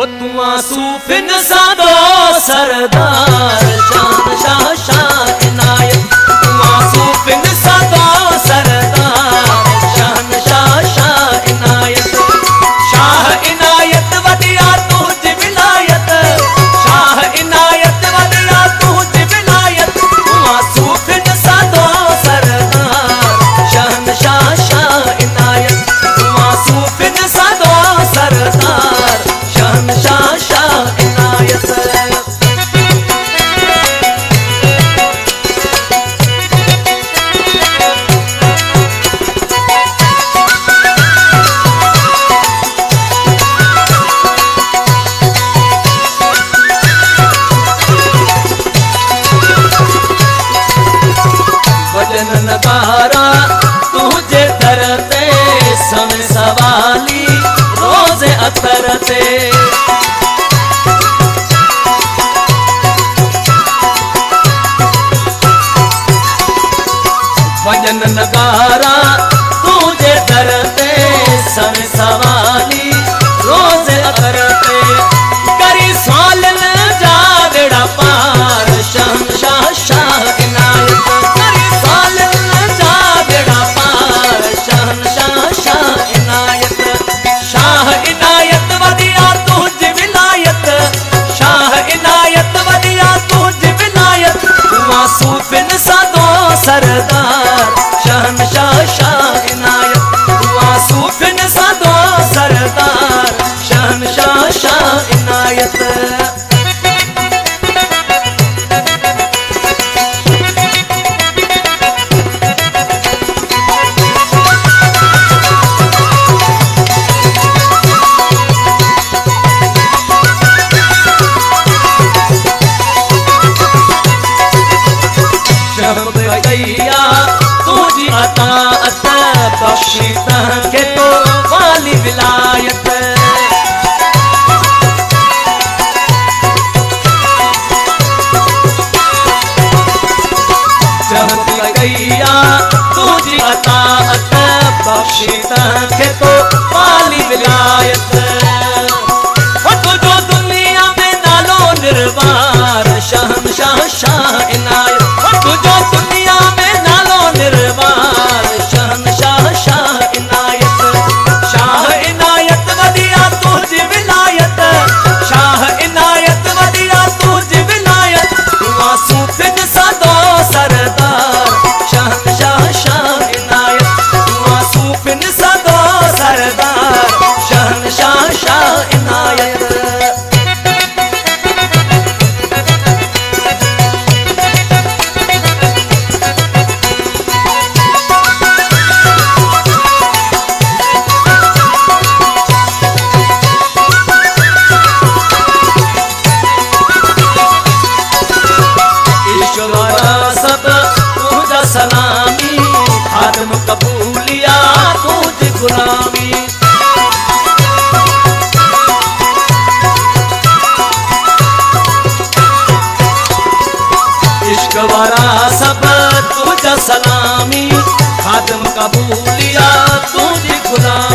तू सूफिन सादो सरदार शान शाह शाह इनायत तू सूफिन सादो सरदार शान शाह शाह इनायत वदिया तुझ विलायत शाह इनायत वदिया तुझ विलायत तू सूफिन सादो सरदार शान शाह शाह इनायत तू सूफिन सादो सरदार शान शाह शाह इनायत। भजन नगारा तुझे धरते समय सवाली रोज अतरते भजन नगारा तुझे धरते समय सवाली रोज अतरते करी स्वालन जागड़ा पार शाह शाह शाह इनायत करी स्वालन जागड़ा पार शाह शाह शाह इनायत शाह इनायत वदिया तुझ विलायत शाह इनायत वदिया तुझ विलायत तू सूफिन सादो सरदार शान शाह शाह इनायत तू सूफिन सादो सरदार शान शाह शाह इनायत। गैया तुझी अताअत बख्शी के तो वाली विलायत जब गैया तुझी अताअत बख्शी के तो वाली विलायत तुझो दुनिया में नालो निर्वार शाह शाह शाह इनायत तुझो दुनिया में नालो निर्वार शान शाह शाह इनायत वदिया तुझ विलायत शाह इनायत वदिया तुझ विलायत तू सूफिन सादो सरदार शान शाह शाह इनायत तू सूफिन सादो सरदार शान शाह शाह इनायत। सलामी आदम कबूलिया तुझ गुलामी इश्क वारा सब तुझ सलामी आदम कबूलिया तुझ गुलामी